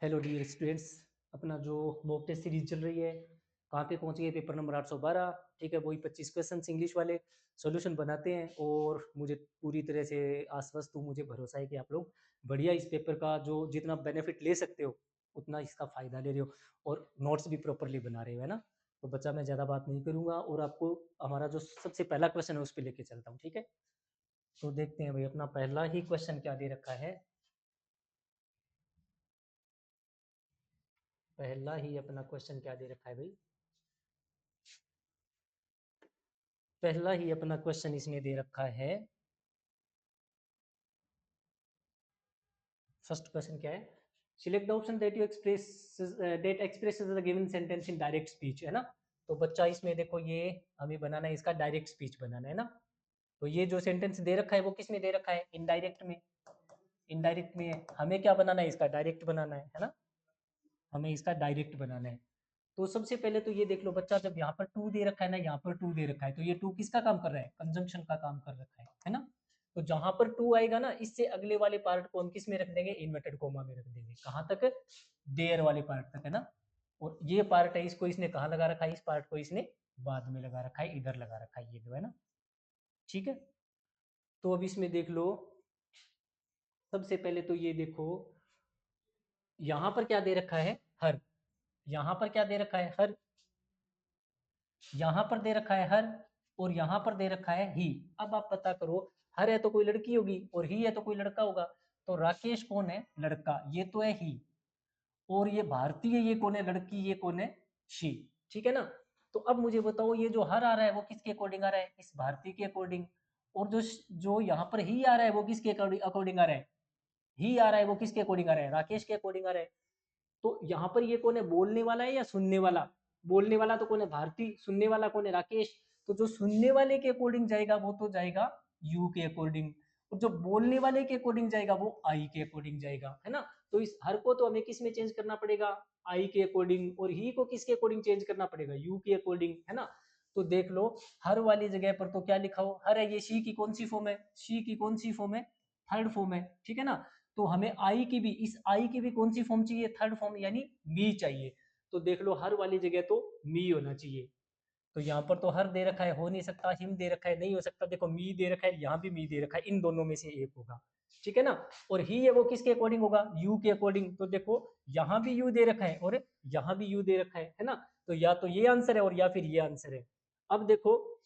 Hello dear students, अपना जो mock test series चल रही है, कहाँ पे पहुँच गए? Paper number 812। ठीक है, वही 25 क्वेश्चन इंग्लिश वाले सॉल्यूशन बनाते हैं। और मुझे पूरी तरह से आश्वस्त हूँ, मुझे भरोसा है कि आप लोग बढ़िया इस पेपर का जो जितना बेनिफिट ले सकते हो उतना इसका फ़ायदा ले रहे हो, और नोट्स भी प्रॉपरली बना रहे हो, है ना? तो बच्चा, मैं ज़्यादा बात नहीं करूँगा और आपको हमारा जो सबसे पहला क्वेश्चन है उस पर लेके चलता हूँ। ठीक है, तो देखते हैं भाई, अपना पहला ही क्वेश्चन क्या दे रखा है। पहला ही अपना क्वेश्चन क्या दे रखा है भाई? पहला ही अपना क्वेश्चन इसने दे रखा है। फर्स्ट क्वेश्चन क्या है? Select the option that expresses the given sentence in direct speech, है ना? तो बच्चा, इसमें देखो, ये हमें बनाना है, इसका डायरेक्ट स्पीच बनाना है ना। तो ये जो सेंटेंस दे रखा है वो किस में दे रखा है? इनडायरेक्ट में। इनडायरेक्ट में है, हमें क्या बनाना है? इसका डायरेक्ट बनाना है ना? हमें इसका डायरेक्ट बनाना है। तो सबसे पहले तो ये देख लो बच्चा, जब यहाँ पर टू दे रखा है ना, यहाँ पर टू दे रखा है, तो ये टू किसका काम कर रहा है? कंजंक्शन का काम कर रखा है ना? तो जहां पर टू आएगा ना, इससे अगले वाले पार्ट को हम किस में रख देंगे? इन्वर्टेड कोमा में रख देंगे। कहां तक? देयर वाले पार्ट तक, है ना? और ये पार्ट है, इसको इसने कहाँ लगा रखा है? इस पार्ट को इसने बाद में लगा रखा है, इधर लगा रखा है, ये जो है ना। ठीक है, तो अब इसमें देख लो, सबसे पहले तो ये देखो, यहां पर क्या दे रखा है? हर। यहां पर क्या दे रखा है? हर। यहां पर दे रखा है हर, और यहां पर दे रखा है ही। अब आप पता करो, हर है तो कोई लड़की होगी और ही है तो कोई लड़का होगा। तो राकेश कौन है? लड़का, ये तो है ही। और ये भारतीय, ये कौन है? लड़की, ये कौन है? शी। ठीक है ना? तो अब मुझे बताओ, ये जो हर आ रहा है वो किसके अकॉर्डिंग आ रहा है? इस भारतीय के अकॉर्डिंग। और जो जो यहाँ पर ही आ रहा है वो किसके अकॉर्डिंग आ रहा है? ही आ रहा है वो किसके अकॉर्डिंग आ रहा है? राकेश के अकॉर्डिंग आ रहा है। तो यहाँ पर ये कौन है? बोलने वाला है या सुनने वाला? बोलने वाला तो कौन है? भारती। सुनने वाला कौन है? राकेश। तो जो सुनने वाले के अकॉर्डिंग जाएगा वो तो जाएगा यू के अकॉर्डिंग, और जो बोलने वाले के अकॉर्डिंग जाएगा वो आई के अकॉर्डिंग जाएगा, है ना? तो इस हर को तो हमें किस में चेंज करना पड़ेगा? आई के अकॉर्डिंग। और ही को किसके अकॉर्डिंग चेंज करना पड़ेगा? यू के अकॉर्डिंग, है ना? तो देख लो, हर वाली जगह पर तो क्या लिखा हो? हर है, ये शी की कौन सी फॉर्म है? शी की कौन सी फॉर्म है? थर्ड फॉर्म है। ठीक है ना? तो हमें आई की भी, इस आई की भी कौन सी फॉर्म चाहिए? थर्ड फॉर्म, यानी मी चाहिए। तो देख लो, हर वाली जगह तो मी होना चाहिए। तो यहाँ पर तो हर दे रखा है, हो नहीं सकता। हिम दे रखा है, नहीं हो सकता। देखो, मी दे रखा है, यहाँ भी मी दे रखा है, इन दोनों में से एक होगा। ठीक है ना? और ही है वो किसके अकॉर्डिंग होगा? यू के अकॉर्डिंग। तो देखो, यहाँ भी यू दे रखा है और यहाँ भी यू दे रखा है ना? तो या तो ये आंसर है और या फिर ये आंसर है। अब देखो,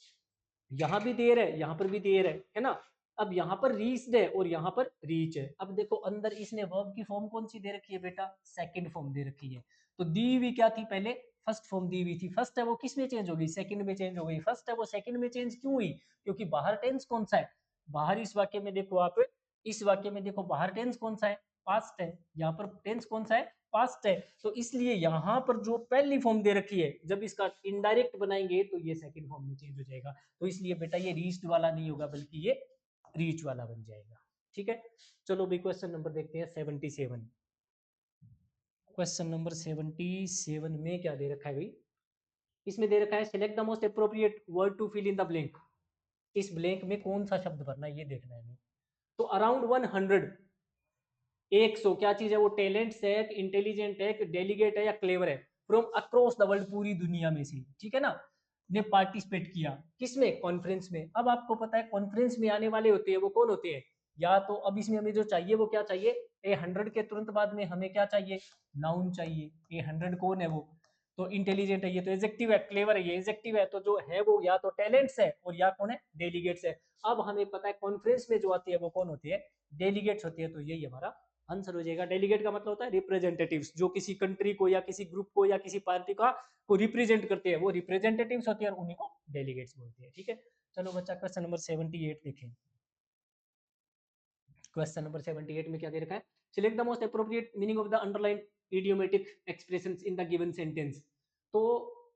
यहाँ भी देर है, यहाँ पर भी देर है ना? अब यहाँ पर रीच्ड है और यहाँ पर रीच है। अब देखो, अंदर इसने वर्ब की फॉर्म कौन सी दे रखी है बेटा? सेकंड फॉर्म दे रखी है। तो दी हुई क्या थी पहले? फर्स्ट फॉर्म दी हुई थी। फर्स्ट है वो किस में चेंज हो गई? सेकंड में चेंज हो गई। फर्स्ट है वो सेकंड में चेंज क्यों हुई? क्योंकि बाहर टेंस कौन सा है? बाहर इस वाक्य में देखो आप, इस वाक्य में देखो, बाहर टेंस कौन सा है? पास्ट है। यहाँ पर टेंस कौन सा है? पास्ट है। तो इसलिए यहाँ पर जो पहली फॉर्म दे रखी है, जब इसका इनडायरेक्ट बनाएंगे तो ये सेकंड फॉर्म में चेंज हो जाएगा। तो इसलिए बेटा ये रीच्ड वाला नहीं होगा, बल्कि ये रीच वाला बन जाएगा। ठीक है, चलो भी क्वेश्चन नंबर देखते हैं 77। क्वेश्चन नंबर 77 में क्या दे रखा है भाई? इसमें दे रखा है, select the most appropriate word to fill in the blank. इस ब्लैंक में कौन सा शब्द भरना है, ये देखना है हमें। तो अराउंड 100, 100 क्या चीज है वो? टैलेंट्स है, इंटेलिजेंट है, डेलीगेट है, या क्लेवर है, फ्रॉम अक्रॉस द वर्ल्ड, पूरी दुनिया में से। ठीक है ना? ने पार्टिसिपेट किया किसमें? कॉन्फ्रेंस में। अब आपको पता है, कॉन्फ्रेंस में आने वाले होते हैं वो कौन होते हैं? या तो अब इसमें हमें जो चाहिए वो क्या चाहिए? ए 100 के तुरंत बाद में हमें क्या चाहिए? नाउन चाहिए। ए 100 कौन है वो? तो इंटेलिजेंट है, ये तो एजेक्टिव है। क्लेवर है, ये एजेक्टिव है। तो जो है वो या तो टैलेंट्स है और या कौन है? डेलीगेट्स है। अब हमें पता है कॉन्फ्रेंस में जो आती है वो कौन होती है? डेलीगेट्स होती है। तो यही हमारा आंसर हो जाएगा। डेलीगेट का मतलब होता है रिप्रेजेंटेटिव्स, जो किसी कंट्री को या किसी ग्रुप को या किसी पार्टी का को रिप्रेजेंट करते हैं, वो रिप्रेजेंटेटिव्स होते हैं और उन्हीं को डेलीगेट्स बोलते हैं। ठीक है, चलो बच्चा, क्वेश्चन नंबर 78 देखें। क्वेश्चन नंबर 78 में क्या दे रखा है? Select the most appropriate meaning of the underline idiomatic expressions in the given sentence. तो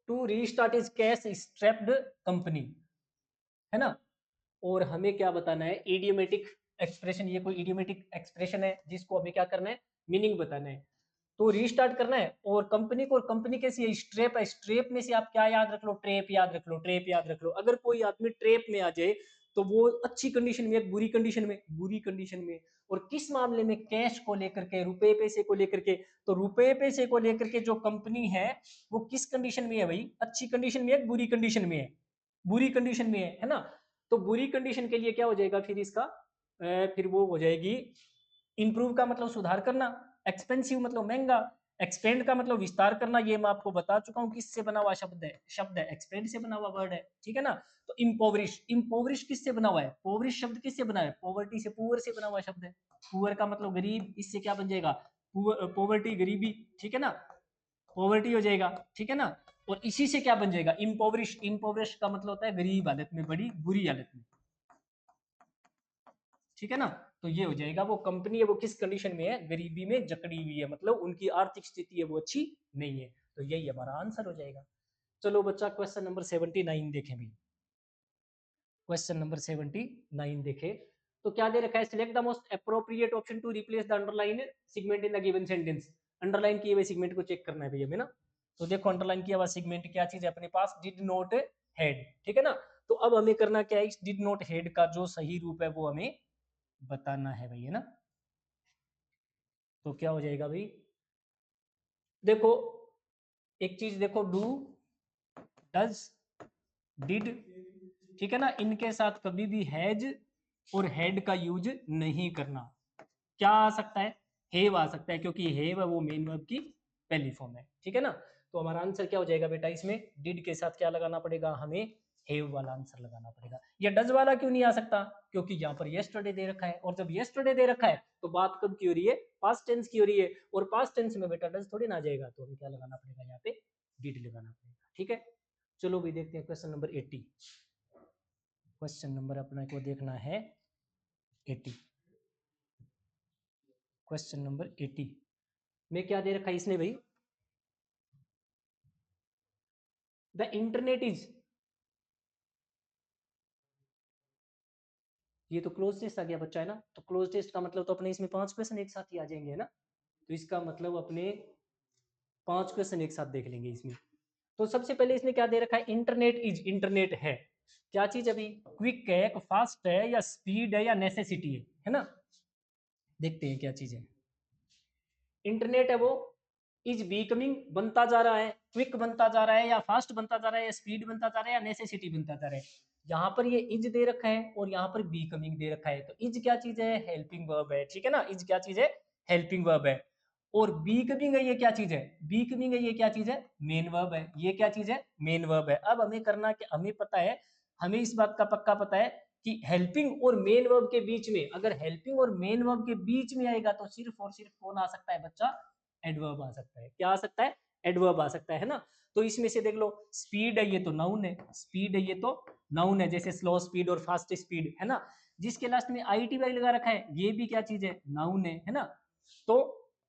to restart is cash strapped company, है ना? और हमें क्या बताना है? इडियोमेटिक एक्सप्रेशन, ये कोई इडियोमेटिक एक्सप्रेशन है जिसको हमें क्या करना है? मीनिंग बताना है। तो रीस्टार्ट करना है, और कंपनी को, कंपनी कैसी है? स्ट्रेप है। स्ट्रेप में से आप क्या याद रख लो? ट्रेप याद रख लो। ट्रेप याद रख लो। अगर कोई आदमी ट्रेप में आ जाए तो वो अच्छी कंडीशन में, बुरी कंडीशन में, बुरी कंडीशन में। और किस मामले में, कैश को लेकर के, रुपए पैसे को लेकर के। तो रुपए पैसे को लेकर के जो कंपनी है वो किस कंडीशन में है भाई, अच्छी कंडीशन में है, बुरी कंडीशन में है, बुरी कंडीशन में है ना। तो बुरी कंडीशन के लिए क्या हो जाएगा फिर इसका, फिर वो हो जाएगी, इंप्रूव का मतलब सुधार करना, एक्सपेंसिव मतलब महंगा, एक्सपेंड का मतलब विस्तार करना। ये मैं आपको बता चुका हूँ किससे बना हुआ शब्द है एक्सपेंड से बना हुआ वर्ड है, ठीक है ना। तो इम्पोवरिश, इम्पोवरिश किससे बना हुआ है, पोवरिश शब्द किससे बना है, पॉवर्टी से, पुअर से बना हुआ शब्द है। पुअर का मतलब गरीब, इससे क्या बन जाएगा, पॉवर्टी गरीबी, ठीक है ना, पॉवर्टी हो जाएगा, ठीक है ना। और इसी से क्या बन जाएगा, इम्पोवरिश, इम्पोवरिश का मतलब होता है गरीब हालत में, बड़ी बुरी हालत में, ठीक है ना। तो ये हो जाएगा, वो कंपनी है वो किस कंडीशन में है, गरीबी में जकड़ी हुई है, मतलब उनकी आर्थिक स्थिति है वो अच्छी नहीं है। तो यही हमारा आंसर हो जाएगा। चलो बच्चा क्वेश्चन नंबर 79 देखें भी। क्वेश्चन नंबर 79 देखें तो क्या दे रखा है, select the most appropriate option to replace the underline segment in the given sentence. Underline किए हुए सेगमेंट को चेक करना है भैया हमें ना। तो देखो अंडरलाइन किया हुआ सेगमेंट क्या चीज है अपने पास, डिड नॉट हेड, ठीक है ना। तो अब हमें करना क्या है, इस डिड नॉट हेड का जो सही रूप है वो हमें बताना है भाई, है ना। तो क्या हो जाएगा भाई, देखो एक चीज देखो, डू, डज, डिड, ठीक है ना, इनके साथ कभी भी हैज और हेड का यूज नहीं करना। क्या आ सकता है, हेव आ सकता है, क्योंकि हेव है वो मेन वर्ब की पहली फॉर्म है, ठीक है ना। तो हमारा आंसर क्या हो जाएगा बेटा, इसमें डिड के साथ क्या लगाना पड़ेगा हमें, हेव वाला आंसर लगाना पड़ेगा। या डज वाला क्यों नहीं आ सकता, क्योंकि यहाँ पर येस्टरडे दे रखा है, और जब येस्टरडे दे रखा है तो बात कब की हो रही है, पास्ट टेंस की हो रही है, और पास्ट टेंस में बेटा डज थोड़ी ना आ जाएगा, तो हमें क्या लगाना पड़ेगा यहाँ पे, डिड लगाना पड़ेगा, ठीक है। चलो भी देखते हैं क्वेश्चन नंबर 80। क्वेश्चन नंबर अपने को देखना है 80। क्वेश्चन नंबर 80 में क्या दे रखा है इसने भाई, द इंटरनेट इज, ये तो क्लोज टेस्ट आ गया बच्चा, है ना। तो क्लोज टेस्ट का मतलब तो अपने इसमें 5 क्वेश्चन एक साथ ही आ जाएंगे, है ना। तो इसका मतलब अपने 5 क्वेश्चन एक साथ देख लेंगे इसमें। तो सबसे पहले इसने क्या दे रखा है, इंटरनेट इज, इंटरनेट है क्या चीज, अभी क्विक है, फास्ट है, या स्पीड है, या नेसेसिटी है ना। देखते हैं क्या चीज है। इंटरनेट है वो इज बिकमिंग, बनता जा रहा है, क्विक बनता जा रहा है, या फास्ट बनता जा रहा है, या स्पीड बनता जा रहा है, या नेसेसिटी बनता जा रहा है। यहाँ पर ये इज दे रखा है और यहाँ पर बिकमिंग दे रखा है। तो इज क्या चीज है, हेल्पिंग वर्ब है, ठीक है ना। इज क्या चीज है, हेल्पिंग वर्ब है। और बिकमिंग है ये क्या चीज है, बिकमिंग है ये क्या चीज है, मेन वर्ब है। ये क्या चीज है, मेन वर्ब है। अब हमें करना कि हमें पता है, हमें इस बात का पक्का पता है कि हेल्पिंग और मेन वर्ब के बीच में, अगर हेल्पिंग और मेन वर्ब के बीच में आएगा तो सिर्फ और सिर्फ कौन आ सकता है बच्चा, एडवर्ब आ सकता है। क्या आ सकता है, एडवर्ब आ सकता है ना। तो इसमें से देख लो, स्पीड है ये तो नाउन है, स्पीड है ये तो नाउन है, जैसे स्लो स्पीड और फास्ट स्पीड, है ना। जिसके लास्ट में ITY लगा रखा है ये भी क्या चीज है, नाउन है ना। तो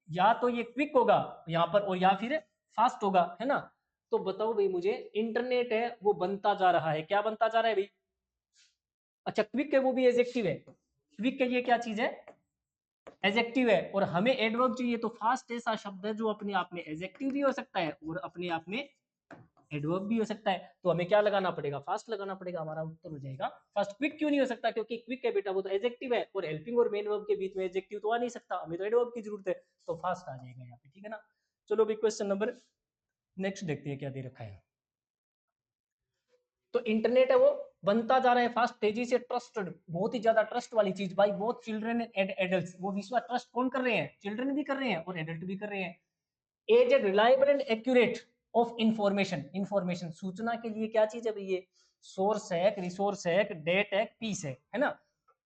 या तो ये क्विक होगा यहाँ पर, और या फिर फास्ट होगा, है ना। तो बताओ भाई मुझे, इंटरनेट है वो बनता जा रहा है, क्या बनता जा रहा है भाई, अच्छा क्विक है वो भी एजेक्टिव है, क्विक है ये क्या चीज है, एजेक्टिव है। और हमें एडवर्ब चाहिए, तो फास्ट ऐसा शब्द है जो अपने आप में एजेक्टिव भी हो सकता है और अपने आप में एडवर्ब भी हो सकता है। तो हमें क्या लगाना पड़ेगा, फास्ट लगाना पड़ेगा। हमारा उत्तर हो जाएगा फास्ट। क्विक क्यों नहीं हो सकता, क्योंकि क्विक है बेटा वो तो एजेक्टिव है, और हेल्पिंग और मेन वर्ब के बीच में एजेक्टिव तो आ नहीं सकता, हमें तो एडवर्ब की जरूरत है। तो फास्ट आ जाएगा यहाँ पे, ठीक है ना। चलो भी क्वेश्चन नंबर नेक्स्ट देखते हैं क्या दे रखा है। तो इंटरनेट है वो बनता जा रहा है फास्ट, तेजी से, ट्रस्टेड, बहुत ही ज्यादा ट्रस्ट वाली चीज भाई, बहुत चिल्ड्रन एंड एडल्ट, वो विश्वास ट्रस्ट कौन कर रहे हैं, चिल्ड्रन भी कर रहे हैं और एडल्ट भी कर रहे हैं। As a reliable and accurate of information, information सूचना के लिए क्या चीज है भाई, ये सोर्स है, रिसोर्स है, डेट है, पीस है ना।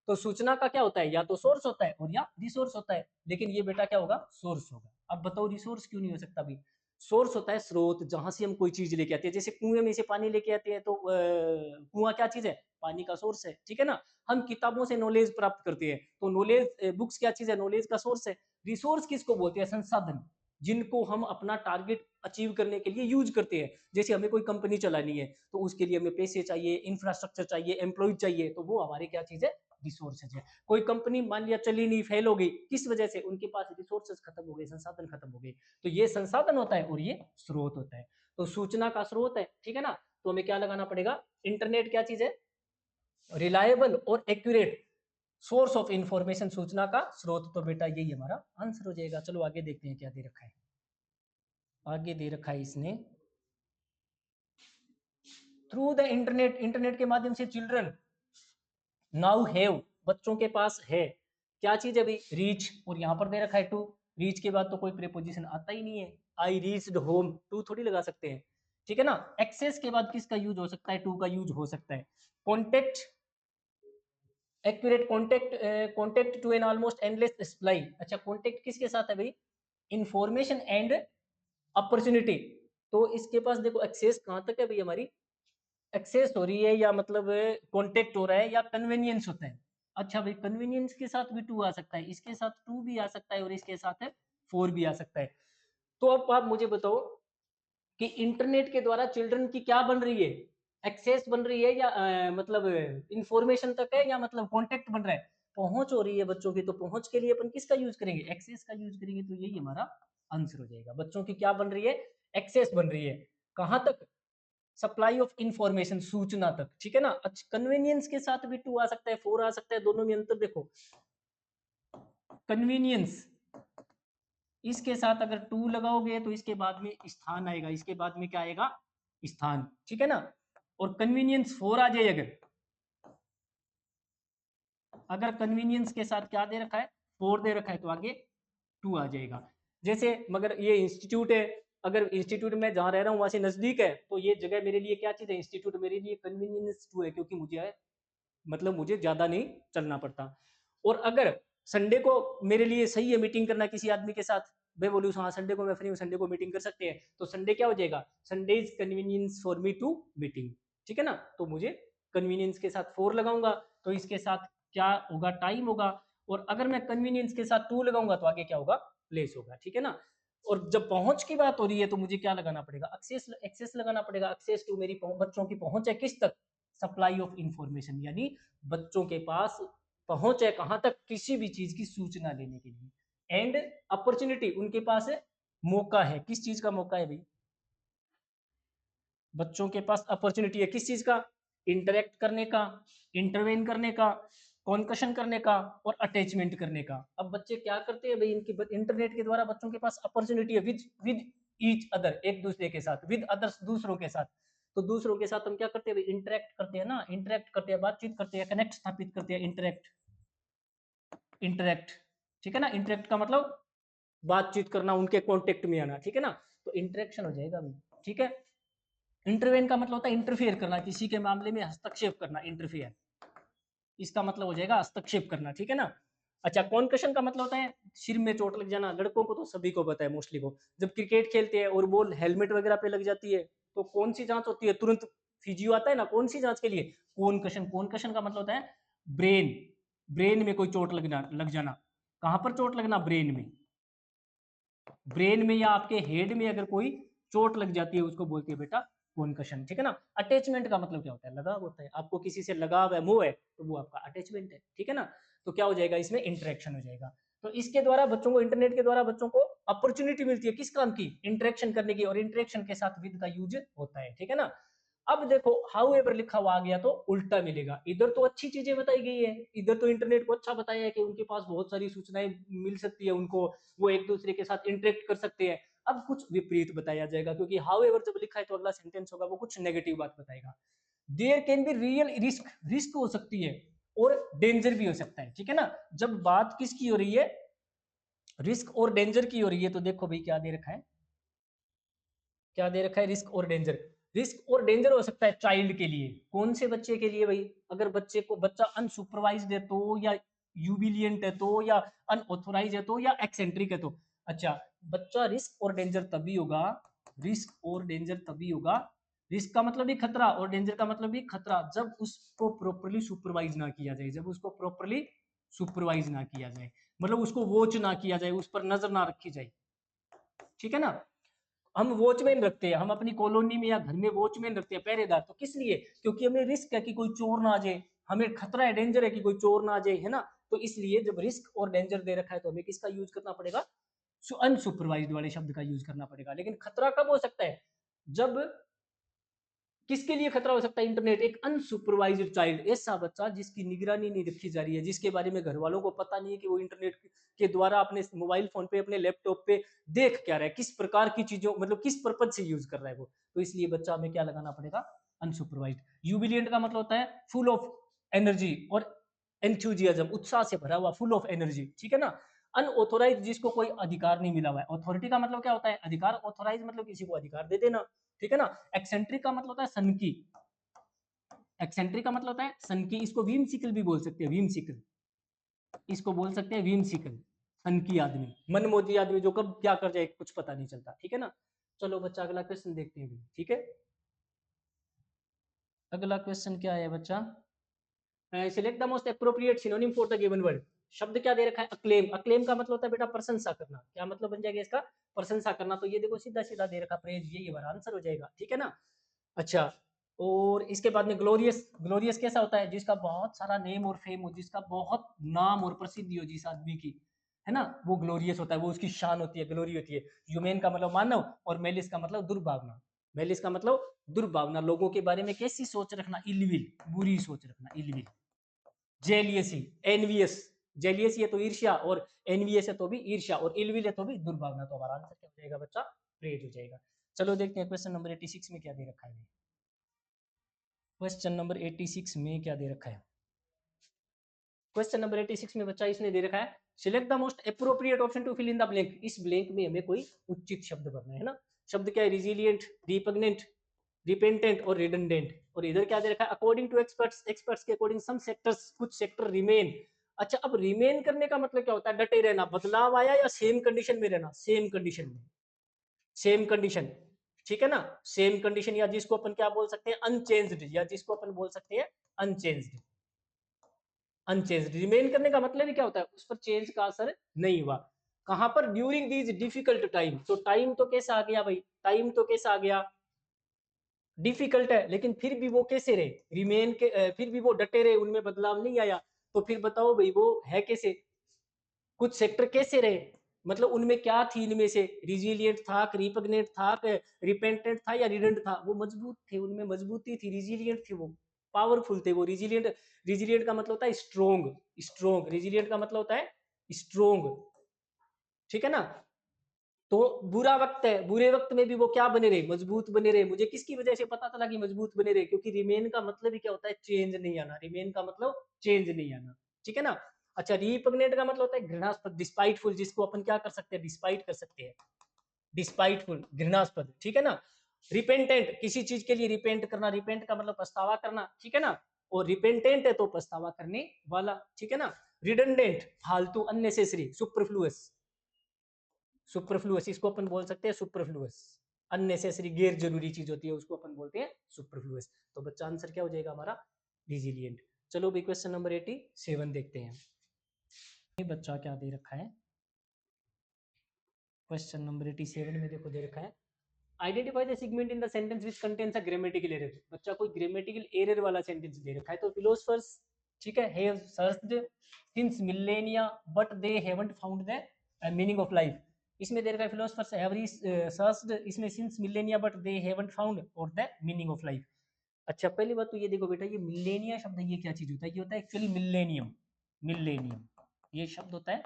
तो सूचना का क्या होता है, या तो सोर्स होता है और या रिसोर्स होता है, लेकिन ये बेटा क्या होगा, सोर्स होगा। अब बताओ रिसोर्स क्यों नहीं हो सकता भाई, सोर्स होता है स्रोत, जहां से हम कोई चीज लेके आते हैं, जैसे कुएं में से पानी लेके आते हैं, तो कुआं क्या चीज है, पानी का सोर्स है, ठीक है ना। हम किताबों से नॉलेज प्राप्त करते हैं, तो नॉलेज बुक्स क्या चीज है, नॉलेज का सोर्स है। रिसोर्स किसको बोलते हैं, संसाधन, जिनको हम अपना टारगेट अचीव करने के लिए यूज करते हैं। जैसे हमें कोई कंपनी चलानी है तो उसके लिए हमें पैसे चाहिए, इंफ्रास्ट्रक्चर चाहिए, एम्प्लॉय चाहिए, तो वो हमारे क्या चीज है, रिसोर्सेज है। कोई कंपनी मान लिया चली नहीं, फेल हो गई, किस वजह से, उनके पास रिसोर्सेज खत्म हो गए, संसाधन खत्म हो गए। तो ये संसाधन होता है और ये स्रोत होता है। तो सूचना का स्रोत है, ठीक है ना। तो हमें क्या लगाना पड़ेगा, इंटरनेट क्या चीज है, रिलायबल और एक्यूरेट सोर्स ऑफ इंफॉर्मेशन, सूचना का स्रोत। तो बेटा यही हमारा आंसर हो जाएगा। चलो आगे देखते हैं क्या दे रखा है। आगे दे रखा है इसने, थ्रू द इंटरनेट, इंटरनेट के माध्यम से चिल्ड्रन नाउ हैव, बच्चों के पास है क्या चीज है भाई, रीच। और यहाँ पर दे रखा है टू, रीच के बाद तो कोई प्रीपोजिशन आता ही नहीं है। आई रीच्ड होम, टू थोड़ी लगा सकते हैं, ठीक है ना। एक्सेस के बाद किसका यूज हो सकता है, टू का यूज हो सकता है। Contact, accurate contact, contact to an almost endless supply. अच्छा कॉन्टेक्ट किसके साथ है भाई, इंफॉर्मेशन एंड अपॉर्चुनिटी। तो इसके पास देखो एक्सेस कहाँ तक है भाई हमारी, एक्सेस हो रही है या मतलब कॉन्टेक्ट हो रहा है या कन्वीनियंस होता है। अच्छा भाई कन्वीनियंस के साथ भी टू आ सकता है, इसके साथ टू भी आ सकता है और इसके साथ फोर भी आ सकता है। तो अब आप मुझे बताओ कि इंटरनेट के द्वारा चिल्ड्रन की क्या बन रही है, एक्सेस बन रही है या मतलब इंफॉर्मेशन तक है या मतलब कॉन्टेक्ट बन रहा है, पहुंच हो रही है बच्चों की। तो पहुंच के लिए अपन किसका यूज करेंगे, एक्सेस का यूज करेंगे। तो यही हमारा आंसर हो जाएगा। बच्चों की क्या बन रही है, एक्सेस बन रही है। कहां तक, सप्लाई ऑफ इंफॉर्मेशन, सूचना तक, ठीक है ना। अच्छा कन्वीनियंस के साथ भी टू आ सकता है, फोर आ सकता है, दोनों में अंतर देखो। कन्वीनियंस, इसके साथ अगर टू लगाओगे तो इसके बाद में स्थान आएगा, इसके बाद में क्या आएगा, स्थान, ठीक है ना। और कन्वीनियंस फोर आ जाए अगर, अगर कन्वीनियंस के साथ क्या दे रखा है, फोर दे रखा है, तो आगे टू आ जाएगा। जैसे मगर ये इंस्टीट्यूट है, अगर इंस्टीट्यूट में जहां रह रहा हूँ वहां से नजदीक है, तो ये जगह मेरे लिए क्या चीज है, इंस्टीट्यूट मेरे लिए कन्वीनियंस टू है, क्योंकि मुझे मतलब मुझे ज्यादा नहीं चलना पड़ता। और अगर संडे को मेरे लिए सही है मीटिंग करना किसी आदमी के साथ, मैं बोलूँ हाँ संडे को मैं फ्री हूँ, संडे को मीटिंग कर सकते हैं, तो संडे क्या हो जाएगा, Sunday is convenience for me to meeting, ठीक है ना। तो मुझे कन्वीनियंस के साथ फोर लगाऊंगा तो इसके साथ क्या होगा, टाइम होगा। और अगर मैं कन्वीनियंस के साथ टू लगाऊंगा तो आगे क्या होगा, प्लेस होगा, ठीक है ना। और जब पहुंच की बात हो रही है तो मुझे क्या लगाना पड़ेगा, एक्सेस, एक्सेस लगाना पड़ेगा। एक्सेस टू मेरी बच्चों की पहुंच है किस तक, सप्लाई ऑफ इंफॉर्मेशन, यानी बच्चों के पास पहुंच है कहां तक, किसी भी चीज की सूचना लेने के लिए। एंड अपॉर्चुनिटी, उनके पास है मौका है, किस चीज का मौका है भाई, बच्चों के पास अपॉर्चुनिटी है किस चीज का, इंटरेक्ट करने का, इंटरवेन करने का, कॉन्कशन करने का और अटैचमेंट करने का। अब बच्चे क्या करते हैं भाई, इनकी इंटरनेट के द्वारा बच्चों के पास अपॉर्चुनिटी है विद विद ईच अदर, एक दूसरे के साथ, विद अदर्स, दूसरों के साथ। तो दूसरों के साथ हम क्या करते हैं भाई, इंटरेक्ट करते हैं ना, इंटरेक्ट करते हैं, बातचीत करते हैं, कनेक्ट स्थापित करते हैं, इंटरेक्ट, इंटरेक्ट, ठीक है ना। इंटरेक्ट का मतलब बातचीत करना, उनके कॉन्टेक्ट में आना, ठीक है ना। तो इंटरेक्शन हो जाएगा भाई, ठीक है। इंटरवेन का मतलब होता है इंटरफेयर करना, किसी के मामले में हस्तक्षेप करना, इंटरफेयर, इसका मतलब हो जाएगा हस्तक्षेप करना, ठीक है ना। अच्छा कॉन्कशन का मतलब होता है सिर में चोट लग जाना, लड़कों को तो सभी को पता है मोस्टली को, जब क्रिकेट खेलते हैं और बॉल हेलमेट वगैरह पे लग जाती है तो कौन सी जांच होती है, तुरंत फिजियो आता है ना, कौन सी जांच के लिए, कॉन्कशन। कॉन्कशन का मतलब होता है ब्रेन, ब्रेन में कोई चोट लगना, लग जाना। कहां पर चोट लगना, ब्रेन में, ब्रेन में या आपके हेड में अगर कोई चोट लग जाती है उसको बोलते हैं बेटा कॉन्कशन, ठीक है ना। अटैचमेंट का मतलब क्या होता है, लगाव होता है, आपको किसी से लगाव है, मोह है, तो वो आपका अटैचमेंट है, ठीक है ना। तो क्या हो जाएगा, इसमें इंटरेक्शन हो जाएगा। तो इसके द्वारा बच्चों को, इंटरनेट के द्वारा बच्चों को अपॉर्चुनिटी मिलती है किस काम की, इंटरेक्शन करने की, और इंटरेक्शन के साथ विद का यूज होता है, ठीक है ना। अब देखो हाउ एवर लिखा हुआ आ गया तो उल्टा मिलेगा, इधर तो अच्छी चीजें बताई गई है, इधर तो इंटरनेट को अच्छा बताया है कि उनके पास बहुत सारी सूचनाएं मिल सकती है उनको, वो एक दूसरे के साथ इंटरेक्ट कर सकते हैं। अब कुछ विपरीत बताया जाएगा, क्योंकि हाउ एवर जब लिखा है तो अगला सेंटेंस होगा वो कुछ नेगेटिव बात बताएगा। There can be real risk, risk हो सकती है और डेंजर भी हो सकता है, ठीक है ना। जब बात किसकी हो रही है, रिस्क और डेंजर की हो रही है, तो देखो भाई क्या दे रखा है, क्या दे रखा है, रिस्क और डेंजर। रिस्क और डेंजर हो सकता है चाइल्ड के लिए, कौन से बच्चे के लिए भाई, अगर बच्चे को, बच्चा अनसुपरवाइज्ड है तो, या यूबिलियंट है तो, या अनऑथोराइज है तो, या एक्सेंट्रिक है तो। अच्छा बच्चा रिस्क और डेंजर तभी होगा, रिस्क और डेंजर तभी होगा, रिस्क का मतलब भी खतरा और डेंजर का मतलब भी खतरा, जब उसको प्रॉपरली सुपरवाइज ना किया जाए, जब उसको प्रॉपरली सुपरवाइज ना किया जाए, मतलब उसको वॉच ना किया जाए, उस पर नजर ना रखी जाए, ठीक है ना। हम वॉचमैन रखते हैं, हम अपनी कॉलोनी में या घर में वॉचमैन रखते हैं, पहरेदार, तो किस लिए, क्योंकि हमें रिस्क है कि कोई चोर ना आ जाए, हमें खतरा है, डेंजर है कि कोई चोर ना आ जाए, है ना। तो इसलिए जब रिस्क और डेंजर दे रखा है तो हमें किसका यूज करना पड़ेगा, अनसुपरवाइज्ड वाले शब्द का यूज करना पड़ेगा। लेकिन खतरा कब हो सकता है, जब किसके लिए खतरा हो सकता है इंटरनेट? एक अनसुपरवाइज्ड चाइल्ड, ऐसा बच्चा जिसकी निगरानी नहीं रखी जा रही है, जिसके बारे में घर वालों को पता नहीं है कि वो इंटरनेट के द्वारा अपने मोबाइल फोन पे, अपने लैपटॉप पे देख क्या रहा है, किस प्रकार की चीजों, मतलब किस पर्पज से यूज कर रहा है वो। तो इसलिए बच्चा हमें क्या लगाना पड़ेगा? अनसुपरवाइज्ड। यूबिलियंट का मतलब होता है फुल ऑफ एनर्जी और एंथुजियाज्म, उत्साह से भरा हुआ, फुल ऑफ एनर्जी, ठीक है ना। अनऑथोराइज, जिसको कोई अधिकार नहीं मिला हुआ है। अथॉरिटी का मतलब क्या होता है? अधिकार। ऑथोराइज मतलब किसी को अधिकार दे देना, ठीक है ना। एक्सेंट्रिक का मतलब होता है सनकी, एक्सेंट्रिक का मतलब होता है सनकी, इसको व्हीमसिकल भी बोल सकते हैं, व्हीमसिकल, इसको बोल सकते हैं व्हीमसिकल, सनकी आदमी, मनमोजी आदमी, जो कब क्या कर जाए कुछ पता नहीं चलता, ठीक है ना। चलो बच्चा अगला क्वेश्चन देखते हैं, ठीक है। अगला क्वेश्चन क्या है बच्चा? Select the most appropriate synonym for the given word. शब्द क्या दे रखा है? अक्लेम। अक्लेम का मतलब होता है बेटा प्रशंसा करना। क्या मतलब बन जाएगा इसका? प्रशंसा करना। तो ये देखो सीधा सीधा दे रखा प्रेज, ये हमारा आंसर हो जाएगा, ठीक है ना। अच्छा, और इसके बाद में ग्लोरियस। ग्लोरियस कैसा होता है? जिसका बहुत सारा नेम और फेम हो, जिसका बहुत नाम और प्रसिद्धि हो जिस आदमी की, है ना, वो ग्लोरियस होता है, वो उसकी शान होती है, ग्लोरी होती है। ह्यूमेन का मतलब मानव, और मेलिस का मतलब दुर्भावना। मेलिस का मतलब दुर्भावना, लोगों के बारे में कैसी सोच रखना? इलविल, बुरी सोच रखना, इलविल। जेलियसी, एनवियस, जेलियस ये तो ईर्ष्या, और एनवियस है तो भी ईर्ष्या, और इलविल है तो भी दुर्भावना। तो हमारा आंसर क्या हो जाएगा बच्चा? प्रेज हो जाएगा। चलो देखते हैं क्वेश्चन नंबर 86 में क्या दे रखा है। क्वेश्चन नंबर 86 में क्या दे रखा है? क्वेश्चन नंबर 86 में बच्चा इसने दे रखा है select the most appropriate option to fill in the blank. इस ब्लैंक में हमें कोई उचित शब्द भरना है ना। शब्द क्या है? रिजिलियंट, रिपग्नेंट, रिपेंटेंट और रिडंडेंट। और इधर क्या दे रखा है? अकॉर्डिंग टू एक्सपर्ट्स, एक्सपर्ट्स के अकॉर्डिंग सम सेक्टर्स, कुछ सेक्टर रिमेन। अच्छा, अब रिमेन करने का मतलब क्या होता है? डटे रहना, बदलाव आया या सेम कंडीशन में रहना? सेम कंडीशन में, सेम कंडीशन, ठीक है ना। सेम कंडीशन, या जिसको अपन क्या बोल सकते हैं? अनचेंज्ड, या जिसको अपन बोल सकते हैं अनचेंज्ड। अनचेंज, रिमेन करने का मतलब ही क्या होता है? उस पर चेंज का असर नहीं हुआ। कहां पर? During these difficult time. तो टाइम तो कैसा आ गया भाई? टाइम तो कैसा आ गया? डिफिकल्ट है, लेकिन फिर भी वो कैसे रहे? रिमेन के, फिर भी वो डटे रहे, उनमें बदलाव नहीं आया। तो फिर बताओ भाई वो है कैसे? कुछ सेक्टर कैसे रहे, मतलब उनमें क्या थी? इनमें से रिजिलियंट था, रिपग्नेंट था, रिपेंटेंट था, या रिडेंट था? वो मजबूत थे, उनमें मजबूती थी, रिजिलियंट थे, वो पावरफुल थे, वो रिजिलियंट। रिजिलियंट का मतलब होता है स्ट्रोंग, स्ट्रोंग, रिजिलियंट का मतलब होता है स्ट्रोंग, ठीक है ना। तो बुरा वक्त है, बुरे वक्त में भी वो क्या बने रहे? मजबूत बने रहे। मुझे किसकी वजह से पता चला कि मजबूत बने रहे? क्योंकि रिमेन का मतलब ही क्या होता है? चेंज नहीं आना। रिमेन का मतलब चेंज नहीं आना, ठीक है ना। अच्छा, रिपग्नेंट का मतलब होता है घृणास्पद, डिस्पाइटफुल, जिसको अपन क्या कर सकते हैं? डिस्पाइट कर सकते हैं, डिस्पाइटफुल, घृणास्पद, ठीक है ना। रिपेंटेंट, किसी चीज के लिए रिपेंट करना, रिपेंट का मतलब पछतावा करना, ठीक है ना। और रिपेंटेंट है तो पछतावा करने वाला, ठीक है ना। रिडंडेंट, फालतू, अननेसेसरी, सुपरफ्लुअस, सुपरफ्लुअस, इसको अपन बोल सकते हैं सुपरफ्लुअस। अननेसेसरी, गैर जरूरी चीज होती है, उसको अपन बोलते हैं सुपरफ्लुअस। तो बच्चा आंसर क्या हो जाएगा हमारा? रिजिलियंट। चलो भाई क्वेश्चन नंबर 87 देखते हैं। ये बच्चा क्या दे रखा है? क्वेश्चन नंबर 87 में देखो दे रखा है identify the segment in the sentence which contains a grammatical error. बच्चा कोई ग्रामेटिकल एरर वाला सेंटेंस दे रखा है। तो फिलोसफर्स, ठीक है, have searched since millennia but they haven't found the meaning of life. इसमें दे रखा है फिलोसफर्स हैव सर्च्ड, इसमें since millennia but they haven't found और द मीनिंग ऑफ लाइफ। अच्छा, पहली बात तो ये देखो बेटा, ये मिलेनिया शब्द ये क्या चीज होता है? ये होता है एक्चुअली मिलेनियम, मिलेनियम, ये शब्द होता है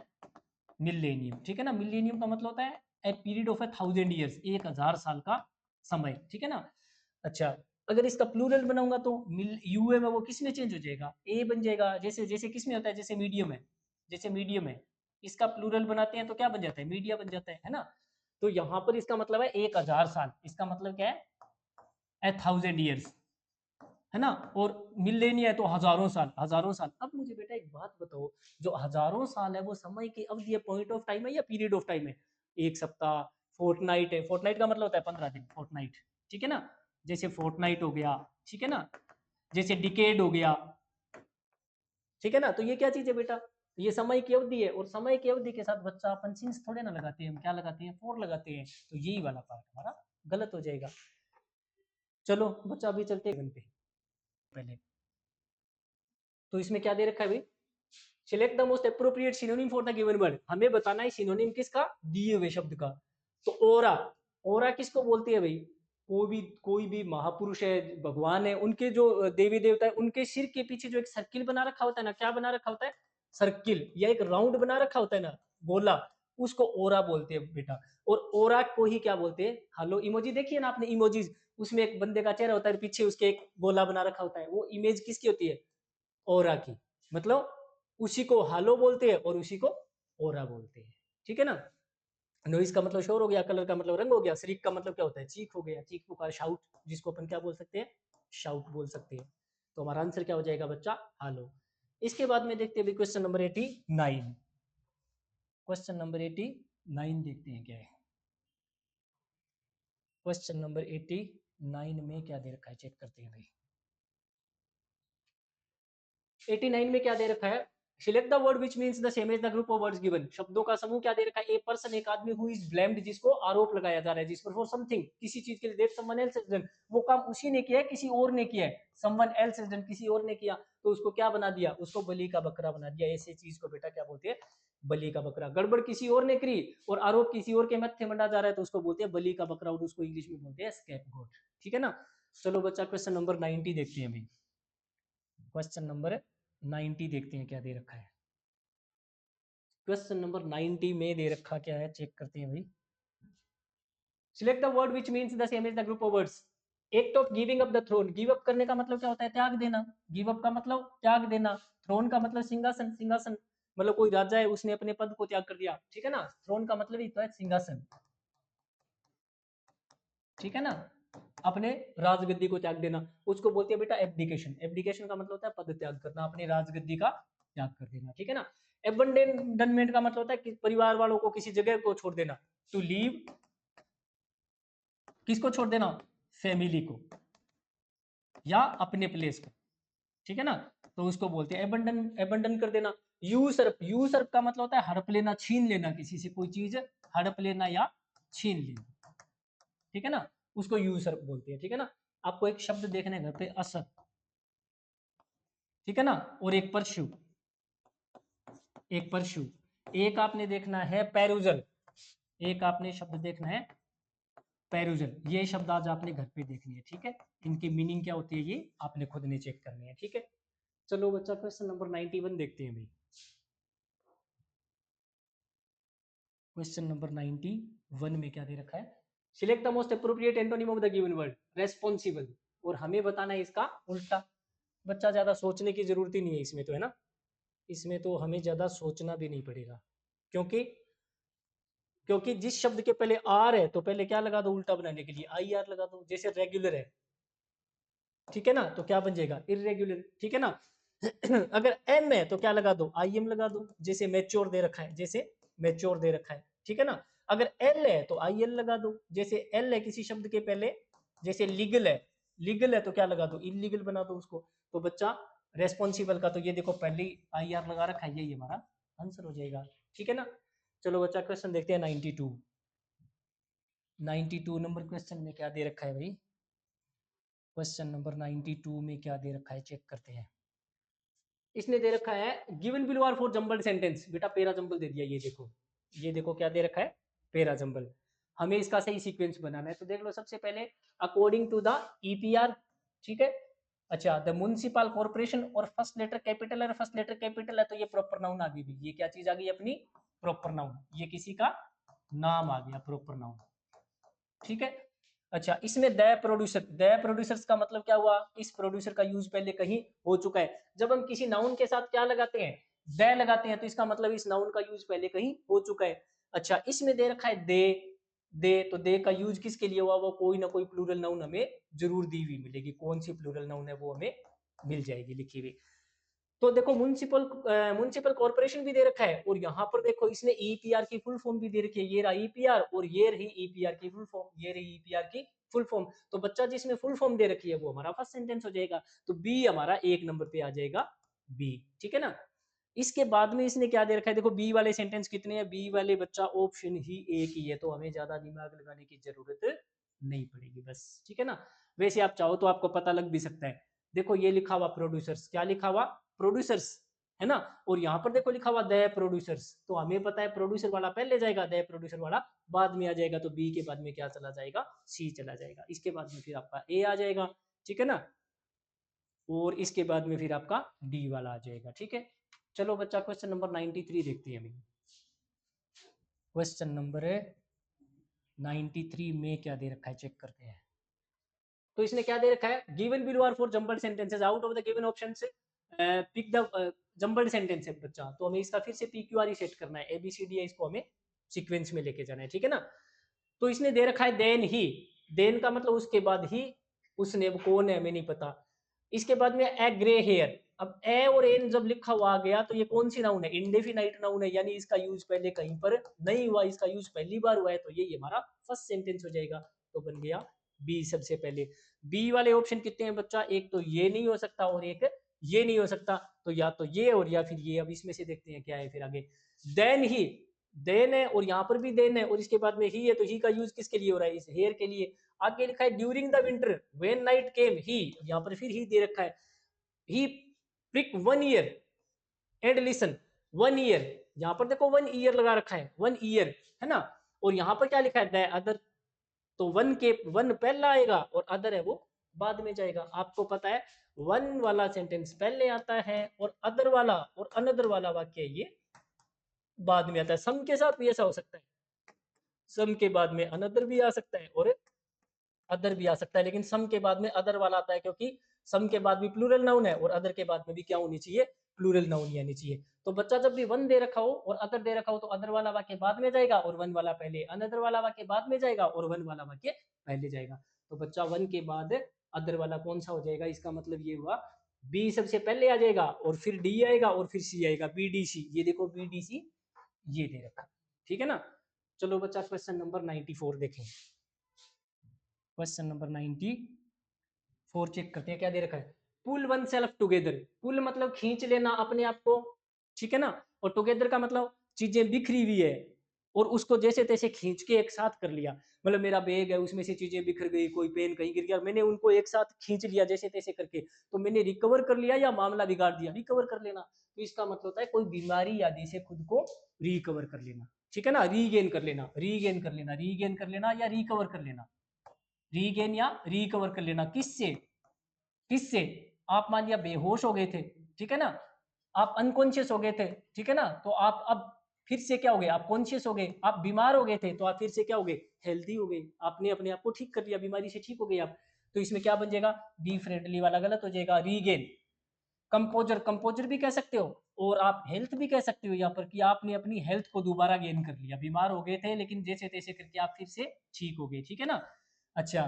मिलेनियम, ठीक है ना। मिलेनियम का मतलब होता है ए पीरियड ऑफ 1,000 ईयर्स, 1,000 साल का समय, ठीक है ना। अच्छा, अगर इसका प्लूरल बनाऊंगा तो यूए में वो किस में चेंज हो जाएगा? ए बन जाएगा। जैसे जैसे किस में होता है? जैसे मीडियम है, जैसे मीडियम है, इसका प्लूरल बनाते हैं तो क्या बन जाता है? मीडिया बन जाता है ना। तो यहाँ पर इसका मतलब है 1,000 साल, इसका मतलब क्या है? 1,000 ईयर्स, है ना। और मिलेनिया है तो हजारों साल, हजारों साल। अब मुझे बेटा एक बात बताओ, जो हजारों साल है वो समय की अवधि है, पॉइंट ऑफ टाइम है या पीरियड ऑफ टाइम है? एक सप्ताह, फोर्टनाइट है, फोर्टनाइट का मतलब होता है 15 दिन, फोर्टनाइट, ठीक है ना। जैसे फोर्टनाइट हो गया, ठीक है ना, जैसे डिकेड हो गया, ठीक है ना। तो ये क्या चीज है बेटा? ये समय की अवधि है, और समय की अवधि के साथ बच्चा अपन सिंस थोड़े ना लगाते हैं, हम क्या लगाते हैं? फोर लगाते हैं। तो यही वाला पार्ट हमारा गलत हो जाएगा। चलो बच्चा अभी चलते हैं पे पहले। तो इसमें क्या दे रखा है भाई? Select the most appropriate synonym for the given word. हमें बताना है सिनोनिम किसका? दिए हुए शब्द का। तो ओरा, ओरा किसको बोलती है भाई? कोई भी महापुरुष है, भगवान है, उनके जो देवी देवता है, उनके सिर के पीछे जो एक सर्किल बना रखा होता है ना, क्या बना रखा होता है, सर्किल या एक राउंड बना रखा होता है ना, गोला, उसको ओरा बोलते हैं बेटा। और ओरा को ही क्या बोलते हैं, हालो इमोजी देखिए ना आपने, इमोजीज, उसमें एक बंदे का चेहरा होता है, पीछे उसके एक गोला बना रखा होता है, वो इमेज किसकी होती है, ओरा की। मतलब उसी को हालो बोलते हैं और उसी को ओरा बोलते हैं, ठीक है ना। नॉइज का मतलब शोर हो गया, कलर का मतलब रंग हो गया, श्रीक का मतलब क्या होता है, चीख हो गया, चीख पुकार, शाउट, जिसको अपन क्या बोल सकते हैं, शाउट बोल सकते हैं। तो हमारा आंसर क्या हो जाएगा बच्चा, हालो। इसके बाद में देखते हैं क्वेश्चन नंबर 89। क्वेश्चन नंबर 89 देखते हैं क्या है। क्वेश्चन नंबर 89 में क्या दे रखा है, चेक करते हैं भाई। 89 में क्या दे रखा है, select the word which means the same as the group of words given. शब्दों का समूह क्या दे रखा है, ए पर्सन, एक आदमी, हु इज ब्लेम्ड, जिसको आरोप लगाया जा रहा है, जिस पर फॉर समथिंग, किसी चीज के लिए, that someone else has done, वो काम उसी ने किया है, किसी और ने किया है, समवन एल्स हैज डन, किसी और ने किया, तो उसको क्या बना दिया, उसको बलि का बकरा बना दिया। ऐसे चीज को बेटा क्या बोलते हैं, बलि का बकरा। गड़बड़ किसी और ने करी और आरोप किसी और के मत्थे मंडा जा रहा है, तो उसको बोलते हैं बलि का बकरा, और उसको इंग्लिश में बोलते हैं स्कैपगोट, ठीक है ना। चलो बच्चा क्वेश्चन नंबर 90 देखते हैं अभी। क्वेश्चन नंबर 90 देखते हैं क्या दे रखा है। क्वेश्चन नंबर 90 में दे रखा क्या है, चेक करते हैं भाई। Select the word which means the same as the group of words. Act of giving up the throne. Give up करने का मतलब क्या होता है, त्याग देना। गिव अप का मतलब त्याग देना। थ्रोन का मतलब सिंहासन, सिंहासन मतलब कोई राजा है, उसने अपने पद को त्याग कर दिया, ठीक है ना। थ्रोन का मतलब ही तो है सिंहासन, ठीक है ना, अपने राजगद्दी को त्याग देना, उसको बोलते हैं बेटा एब्डिकेशन। एब्डिकेशन का मतलब होता है पद त्याग करना, अपनी राजगद्दी का त्याग कर देना, ठीक है ना। एबंडनमेंट का मतलब होता है कि परिवार वालों को किसी जगह को छोड़ देना। टू लीव, किसको छोड़ देना, फैमिली को या अपने प्लेस को, ठीक है ना, तो उसको बोलते हैं एबंडन, एबंडन कर देना। यूसर्प, यूसर्प का मतलब होता है हड़प लेना, छीन लेना, किसी से कोई चीज हड़प लेना या छीन लेना, ठीक है ना, उसको यूसर्प बोलते हैं, ठीक है ना। आपको एक शब्द देखने घर पे, असत, ठीक है ना, और एक परशु, एक परशु, एक आपने देखना है पैरुजल, एक आपने शब्द देखना है पैरुजल। ये शब्द आज आपने घर पे देखनी है, ठीक है। इनकी मीनिंग क्या होती है ये आपने खुद ने चेक करनी है, ठीक है। चलो बच्चा क्वेश्चन नंबर 91 देखते हैं भाई। क्वेश्चन नंबर 91 में क्या दे रखा है, select the most appropriate antonym of the given word. Responsible, और हमें बताना है इसका उल्टा। बच्चा ज्यादा सोचने की जरूरत ही नहीं है इसमें तो, है ना, इसमें तो हमें ज्यादा सोचना भी नहीं पड़ेगा, क्योंकि क्योंकि जिस शब्द के पहले आर है तो पहले क्या लगा दो उल्टा बनाने के लिए, आई आर लगा दो। जैसे रेगुलर है, ठीक है ना, तो क्या बन जाएगा, इरेगुलर, ठीक है ना। अगर एम है तो क्या लगा दो, आई एम लगा दो। जैसे मेच्योर दे रखा है, जैसे मेच्योर दे रखा है, ठीक है ना। अगर एल है तो आई एल लगा दो। जैसे एल है किसी शब्द के पहले, जैसे लीगल है, लीगल है तो क्या लगा दो, इलीगल बना दो उसको। तो बच्चा रेस्पॉन्सिबल का तो ये देखो पहले आई आर लगा रखा है, यही हमारा आंसर हो जाएगा, ठीक है ना। चलो बच्चा क्वेश्चन देखते हैं 92। 92 नंबर क्वेश्चन में क्या दे रखा है भाई। क्वेश्चन नंबर 92 में क्या दे रखा है, चेक करते हैं। इसने दे रखा है given below are four jumbled sentence. बेटा पेरा जंबल दे दिया, ये देखो, ये देखो क्या दे रखा है, पेरा जंबल। हमें इसका सही सीक्वेंस बनाना है, तो देख लो सबसे पहले अकॉर्डिंग टू द ईपीआर, ठीक है। अच्छा, द म्युनिसिपल कॉर्पोरेशन, और फर्स्ट लेटर कैपिटल है, फर्स्ट लेटर कैपिटल है तो ये प्रॉपर नाउन आ गई। ये क्या चीज आ गई अपनी, प्रॉपर नाउन, ये किसी का नाम आ गया, प्रॉपर नाउन, ठीक है। अच्छा, इसमें द प्रोड्यूसर, द प्रोड्यूसर्स का मतलब क्या हुआ, इस प्रोड्यूसर का यूज पहले कहीं हो चुका है। जब हम किसी नाउन के साथ क्या लगाते हैं, द लगाते हैं, तो इसका मतलब इस नाउन का यूज पहले कहीं हो चुका है। अच्छा, इसमें दे रखा है दे, दे तो दे का यूज किसके लिए हुआ, वो कोई ना कोई प्लूरल नाउन हमें जरूर दी हुई मिलेगी। कौन सी प्लूरल नाउन है वो हमें मिल जाएगी लिखी हुई। तो देखो म्युनिसिपल, म्युनिसिपल कॉर्पोरेशन भी दे रखा है, और यहाँ पर देखो इसने ईपीआर की फुल फॉर्म भी दे रखी है। ये रहा ईपीआर और ये रही ईपीआर की फुल फॉर्म, ये रही ईपीआर की फुल फॉर्म। तो बच्चा जिसमें फुल फॉर्म दे रखी है वो हमारा फर्स्ट सेंटेंस हो जाएगा, तो बी हमारा एक नंबर पे आ जाएगा, बी, ठीक है ना। इसके बाद में इसने क्या दे रखा है, देखो बी वाले सेंटेंस कितने हैं, बी वाले बच्चा ऑप्शन ही एक ही है, तो हमें ज्यादा दिमाग लगाने की जरूरत नहीं पड़ेगी बस, ठीक है ना। वैसे आप चाहो तो आपको पता लग भी सकता है। देखो ये लिखा हुआ प्रोड्यूसर्स, क्या लिखा हुआ, प्रोड्यूसर्स, है ना। और यहाँ पर देखो लिखा हुआ द प्रोड्यूसर्स, तो हमें पता है प्रोड्यूसर वाला पहले जाएगा, द प्रोड्यूसर वाला बाद में आ जाएगा, तो बी के बाद में क्या चला जाएगा, सी चला जाएगा। इसके बाद में फिर आपका ए आ जाएगा, ठीक है ना, और इसके बाद में फिर आपका डी वाला आ जाएगा, ठीक है। चलो बच्चा क्वेश्चन नंबर 93 देखते हैं अभी। क्वेश्चन नंबर 93 में क्या दे रखा है चेक करते हैं। तो इसने क्या दे रखा है, given below are four jumbled sentences, out of the given option से पिक द जंबल्ड सेंटेंस है बच्चा। तो हमें इसका फिर से PQR सेट करना है, ABCD है, इसको हमें सीक्वेंस में लेके जाना है, ठीक है ना। तो इसने दे रखा है देन ही, देन का मतलब उसके बाद ही, उसने, वो कौन है हमें नहीं पता। इसके बाद में ए ग्रे हेयर, अब ए और एन जब लिखा हुआ आ गया तो ये कौन सी नाउन है, इंडेफिनाइट नाउन है, यानी इसका यूज पहले कहीं पर नहीं हुआ, इसका यूज पहली बार हुआ है, तो ये हमारा फर्स्ट सेंटेंस हो जाएगा। तो बन गया बी सबसे पहले। बी वाले ऑप्शन कितने हैं बच्चा, एक तो ये नहीं हो सकता और एक ये नहीं हो सकता, तो या तो ये और या फिर ये। अब इसमें से देखते हैं क्या है फिर आगे। देन ही, देन है और यहाँ पर भी देन है, और इसके बाद में ही है, तो ही का यूज किसके लिए हो रहा है, इस हेयर के लिए। आगे लिखा है during the winter when night came he, यहाँ पर फिर ही दे रखा है, he prick 1 ear and listen 1 ear, यहाँ पर देखो 1 ईयर लगा रखा है, 1 ईयर, है ना। और यहाँ पर क्या लिखा है, द अदर, तो वन के वन पहला आएगा और अदर है वो बाद में जाएगा। आपको पता है वन वाला सेंटेंस पहले आता है और अदर वाला और अनदर वाला वाक्य ये बाद में आता है। सम के साथ भी ऐसा हो सकता है, सम के बाद में अनदर भी आ सकता है और अदर भी आ सकता है, लेकिन सम के बाद में अदर वाला आता है, क्योंकि सम के बाद भी प्लूरल नाउन है और अदर के बाद में भी क्या होनी चाहिए, प्लूरल नाउन ही आनी चाहिए। तो बच्चा जब भी वन दे रखा हो और अदर दे रखा हो तो अदर वाला वाक्य बाद में जाएगा और वन वाला पहले, अनदर वाला वाक्य बाद में जाएगा और वन वाला वाक्य पहले जाएगा। तो बच्चा वन के बाद अदर वाला कौन सा हो जाएगा, इसका मतलब ये हुआ बी सबसे पहले आ जाएगा और फिर डी आएगा और फिर सी आएगा, BDC। ये देखो BDC ये दे रखा, ठीक है ना। चलो बच्चा क्वेश्चन नंबर 94 देखें। क्वेश्चन नंबर 94 चेक करते हैं क्या दे रखा है। पुल वन सेल्फ टुगेदर, पुल मतलब खींच लेना अपने आप को, ठीक है ना, और टुगेदर का मतलब चीजें बिखरी हुई है और उसको जैसे तैसे खींच के एक साथ कर लिया। मतलब मेरा बैग है उसमें से चीजें बिखर गई, कोई पेन कहीं गिर गया, मैंने उनको एक साथ खींच लिया जैसे तैसे करके, तो मैंने रिकवर कर लिया या मामला बिगाड़ दिया, रिकवर कर लेना। तो इसका मतलब होता है कोई बीमारी आदि से खुद को रिकवर कर लेना, ठीक है ना, रीगेन कर लेना, रीगेन कर लेना, रीगेन कर लेना या रिकवर कर लेना, रीगेन या रिकवर कर लेना। किससे, किससे, आप मान लिया बेहोश हो गए थे, ठीक है ना, आप अनकॉन्शियस हो गए थे, ठीक है ना, तो आप अब फिर से क्या हो गए, आप कॉन्शियस हो गए। आप बीमार हो गए थे तो आप फिर से क्या हो गए, हेल्दी हो गए, आपने अपने आप को ठीक कर लिया, बीमारी से ठीक हो गए आप। तो इसमें क्या बन जाएगा, बी फ्रेंडली वाला गलत हो जाएगा, रीगेन। कंपोजर, कंपोजर भी कह सकते हो और आप हेल्थ भी कह सकते हो यहाँ पर, कि आपने अपनी हेल्थ को दोबारा गेन कर लिया, बीमार हो गए थे लेकिन जैसे तैसे करके आप फिर से ठीक हो गए, ठीक है ना। अच्छा,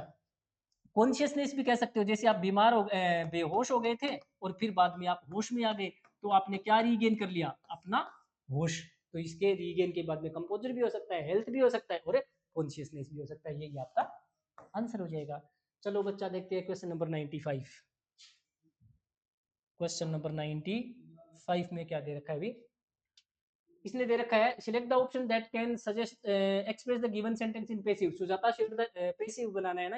कॉन्शियसनेस भी कह सकते हो, जैसे आप बीमार हो बेहोश हो गए थे और फिर बाद में आप होश में आ गए, तो आपने क्या रीगेन कर लिया, अपना होश। तो इसके रीगेन के बाद में कंपोजर भी हो सकता है, हेल्थ भी हो सकता है और कॉन्शियसनेस भी हो सकता है, यही आपका आंसर हो जाएगा। चलो बच्चा देखते हैं क्वेश्चन नंबर 95। क्वेश्चन नंबर 95 में क्या दे रखा है अभी, इसने दे रखा है select the option that can suggest express the given sentence in passive. Sujata should the passive बनाना है ना,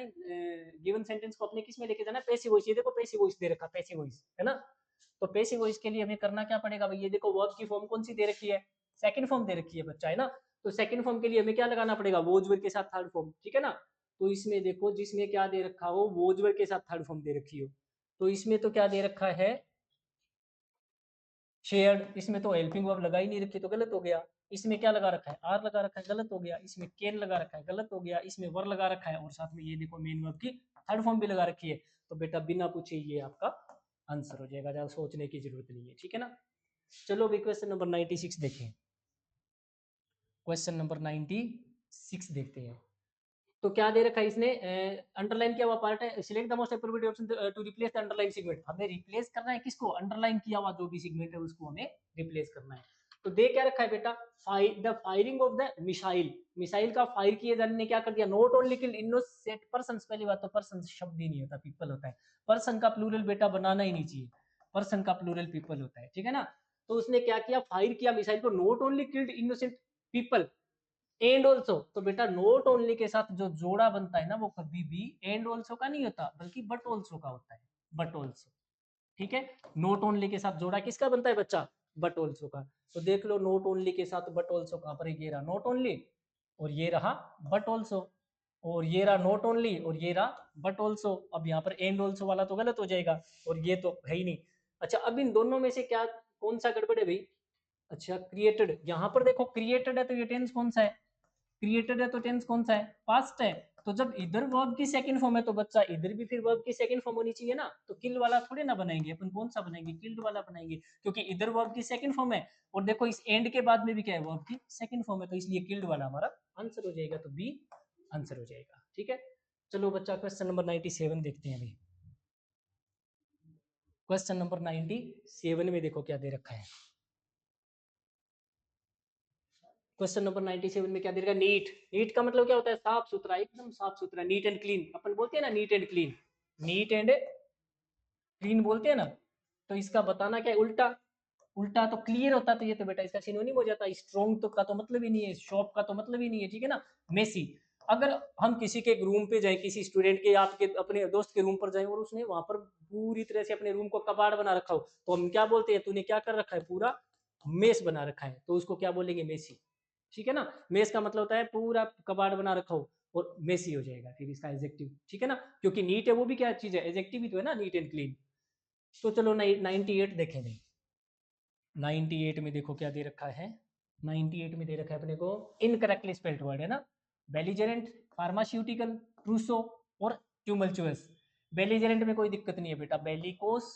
गिवन सेंटेंस को अपने किस में लेके जाना है, पैसिव वॉइस। ये देखो पैसिव वॉइस दे रखा, पैसिव वॉइस है ना। तो पैसिव वॉइस के लिए हमें करना क्या पड़ेगा भाई, ये देखो वर्ब की फॉर्म कौन सी दे रखी है, सेकंड फॉर्म दे रखी है बच्चा, है ना। तो सेकंड फॉर्म के लिए हमें क्या लगाना पड़ेगा, वॉज वर्ब के साथ थर्ड फॉर्म, ठीक है ना। तो इसमें देखो जिसमें क्या दे रखा हो, वॉज वर्ब के साथ थर्ड फॉर्म दे रखी हो, तो इसमें तो क्या दे रखा है, शेयर्ड। इसमें तो हेल्पिंग वर्ब लगा ही नहीं रखी, तो गलत हो गया। इसमें क्या लगा रखा है, आर लगा रखा है, गलत हो गया। इसमें कैन लगा रखा है, गलत हो गया। इसमें वर लगा रखा है और साथ में ये देखो मेन वर्ब की थर्ड फॉर्म भी लगा रखी है। तो बेटा बिना पूछे ये आपका आंसर हो जाएगा, ज्यादा सोचने की जरूरत नहीं है, ठीक है ना। चलो अभी क्वेश्चन नंबर 96 देखें। क्वेश्चन नंबर 96 देखते हैं। तो क्या दे रखा है इसने, अंडरलाइन किया हुआ पार्ट है, select the most appropriate option to replace the underline segment. हमें रिप्लेस करना है किसको, अंडरलाइन किया हुआ जो भी सेगमेंट है उसको हमें रिप्लेस करना है। तो दे क्या रखा है बेटा, the firing of the missile, missile का फायर किए जाने ने क्या कर दिया, not only killed innocent persons. पहली बात तो पर्सन शब्द ही नहीं होता, पीपल होता है। पर्सन का प्लूरल बेटा बनाना ही नहीं चाहिए, पर्सन का प्लूरल पीपल होता है, ठीक है ना। तो उसने क्या किया, फायर किया मिसाइल को, not only killed innocent people and also. तो बेटा नोट ओनली के साथ जो जोड़ा बनता है ना वो कभी भी एंड ऑल्सो का नहीं होता, बल्कि बट ऑल्सो का होता है, बट ऑल्सो, ठीक है। नोट ओनली के साथ जोड़ा किसका बनता है बच्चा, बट ऑल्सो का। तो देख लो नॉट ओनली के साथ बट ऑल्सो कहाँ पर है, ये रहा नॉट ओनली और ये रहा बट ऑल्सो, और ये रहा नॉट ओनली और ये रहा बट ऑल्सो। अब यहाँ पर एंड ऑल्सो वाला तो गलत हो जाएगा और ये तो है ही नहीं। अच्छा अब इन दोनों में से क्या कौन सा गड़बड़ है भाई? अच्छा क्रिएटेड, यहाँ पर देखो क्रिएटेड है तो ये टेंस कौन सा है? क्रिएटेड है तो टेंस कौन सा है? पास्ट है। तो जब इधर वर्ब की सेकंड फॉर्म है तो बच्चा इधर भी फिर वर्ब की सेकंड फॉर्म होनी चाहिए ना। तो किल वाला थोड़े ना बनाएंगे अपन, कौन सा बनाएंगे? किल्ड वाला बनाएंगे, क्योंकि इधर वर्ब की सेकंड फॉर्म है और देखो इस एंड के बाद में भी क्या है, वर्ब की सेकंड फॉर्म है, तो इसलिए किल्ड वाला हमारा आंसर हो जाएगा। तो बी आंसर हो जाएगा। ठीक है, चलो बच्चा क्वेश्चन नंबर 97 देखते हैं अभी। क्वेश्चन नंबर 97 में देखो क्या दे रखा है। क्वेश्चन नंबर 97 में क्या दे रखा है? नीट। नीट का मतलब क्या होता है? साफ सुथरा, एकदम साफ सुथरा, नीट एंड क्लीन। अपन बोलते हैं ना neat and clean, neat and clean बोलते हैं ना। तो इसका बताना क्या है? उल्टा। उल्टा तो क्लियर होता, तो ये तो बेटा इसका सिनोनिम हो जाता है। स्ट्रॉन्ग तो का तो मतलब ही नहीं है, शॉप का तो मतलब ही नहीं है, ठीक है ना। मेसी। अगर हम किसी के रूम पे जाए, किसी स्टूडेंट के, आपके अपने दोस्त के रूम पर जाए और उसने वहां पर पूरी तरह से अपने रूम को कबाड़ बना रखा हो, तो हम क्या बोलते हैं? तूने क्या कर रखा है? पूरा मेस बना रखा है, तो उसको क्या बोलेंगे? मेसी। ठीक है ना। मेस का मतलब होता है पूरा कबाड़ बना रखा हो, और मेसी हो जाएगा फिर इसका एडजेक्टिव। ठीक है ना, क्योंकि नीट है वो भी क्या चीज है? एडजेक्टिव ही तो है ना, नीट एंड क्लीन। तो चलो 98 देखेंगे। 98 में देखो क्या दे रखा है। 98 में दे रखा है अपने को इनकरेक्टली स्पेल्ड वर्ड है ना, बेलीजेरेंट, फार्मास्यूटिकल, ट्रूसो और ट्यूमल्चुअस। बेलीजेरेंट में कोई दिक्कत नहीं है बेटा, बेलिकोस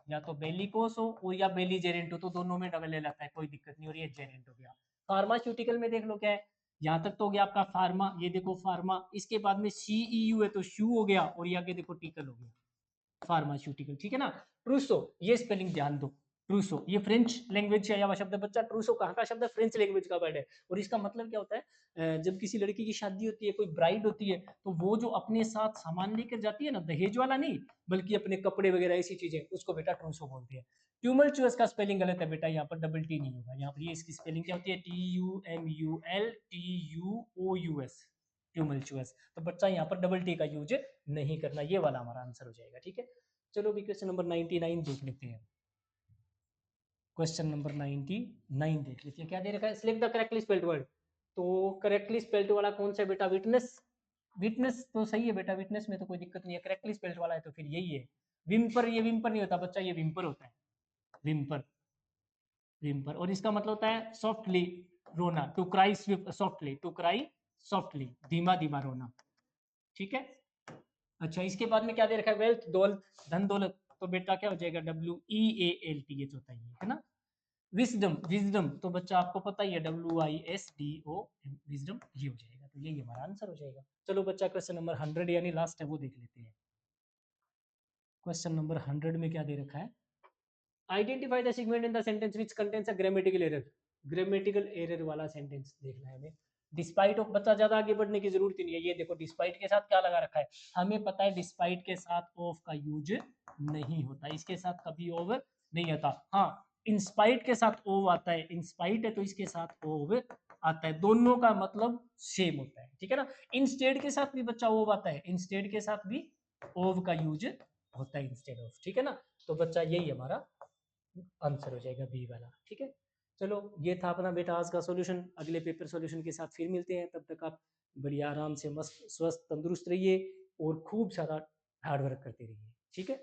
या तो बेलिकोस हो या बेलीजेरेंट हो, तो दोनों में डबल एल आता है, कोई दिक्कत नहीं। और ये जेरेंट हो गया। फार्मास्यूटिकल में देख लो क्या है, यहाँ तक तो हो गया आपका फार्मा, ये देखो फार्मा, इसके बाद में सी ई यू है तो शू हो गया, और ये आगे देखो टिकल हो गया, फार्मास्यूटिकल। ठीक है ना। ट्रूसो, ये स्पेलिंग ध्यान दो। ट्रूसो ये फ्रेंच लैंग्वेज से आया हुआ शब्द है बच्चा। ट्रूसो कहाँ का शब्द है? फ्रेंच लैंग्वेज का वर्ड है। और इसका मतलब क्या होता है? जब किसी लड़की की शादी होती है, कोई ब्राइड होती है, तो वो जो अपने साथ सामान लेकर जाती है ना, दहेज वाला नहीं, बल्कि अपने कपड़े वगैरह ऐसी चीजें, उसको बेटा ट्रूसो बोलते हैं। ट्यूमल्चुअस का स्पेलिंग गलत है बेटा, यहाँ पर डबल टी नहीं होगा, यहाँ पर ये इसकी स्पेलिंग क्या होती है? TUMULTUOUS, ट्यूमल्चुअस। तो बच्चा यहाँ पर डबल टी का यूज नहीं करना, ये वाला हमारा आंसर हो जाएगा। ठीक है, चलो अभी क्वेश्चन नंबर 99 देख लेते हैं। क्वेश्चन नंबर 99 देख लेते हैं, क्या दे रखा है? Select the correctly spelled word. तो करेक्टली स्पेल्ड वाला कौन सा है बेटा? विटनेस। विटनेस तो सही है बेटा, विटनेस में तो कोई दिक्कत नहीं है, करेक्टली स्पेल्ड वाला है तो फिर यही है। विम्पर, ये विम्पर नहीं होता बच्चा, ये विम्पर होता है, विम्पर, विम्पर। और इसका मतलब होता है सॉफ्टली रोना, to cry softly, to cry softly, धीमा धीमा रोना। ठीक है। अच्छा इसके बाद में क्या दे रखा है? वेल्थ, दौलत, धन दौलत। तो बेटा क्या हो जाएगा? WEALTH होता है ये, है ना। विजडम, विजडम तो बच्चा आपको पता ही है, WISDOM, विजडम, ये हो जाएगा। तो यही हमारा आंसर हो जाएगा। चलो बच्चा क्वेश्चन नंबर 100 यानी लास्ट है वो देख लेते हैं। क्वेश्चन नंबर 100 में क्या दे रखा है? Identify the segment in the sentence which contains a grammatical error. Grammatical error वाला सेंटेंस देखना है हमें। डिस्पाइट ऑफ, बच्चा ज्यादा आगे बढ़ने की जरूरत ही नहीं है, ये देखो डिस्पाइट के साथ क्या लगा रखा है, हमें पता है डिस्पाइट के साथ ऑफ का यूज नहीं होता, इसके साथ कभी ऑफ नहीं आता। हाँ, इंस्पाइट के साथ ओव आता है, इंस्पाइट है तो इसके साथ ओव आता है, दोनों का मतलब सेम होता है। ठीक है ना। इंस्टेड के साथ भी बच्चा ओव आता है, इंस्टेड के साथ भी ओव का यूज होता है इंस्टेड ऑफ। ठीक है ना। तो बच्चा यही हमारा आंसर हो जाएगा बी वाला। ठीक है, चलो ये था अपना बेटा आज का सॉल्यूशन। अगले पेपर सॉल्यूशन के साथ फिर मिलते हैं, तब तक आप बढ़िया आराम से मस्त स्वस्थ तंदुरुस्त रहिए और खूब सारा हार्ड वर्क करते रहिए। ठीक है।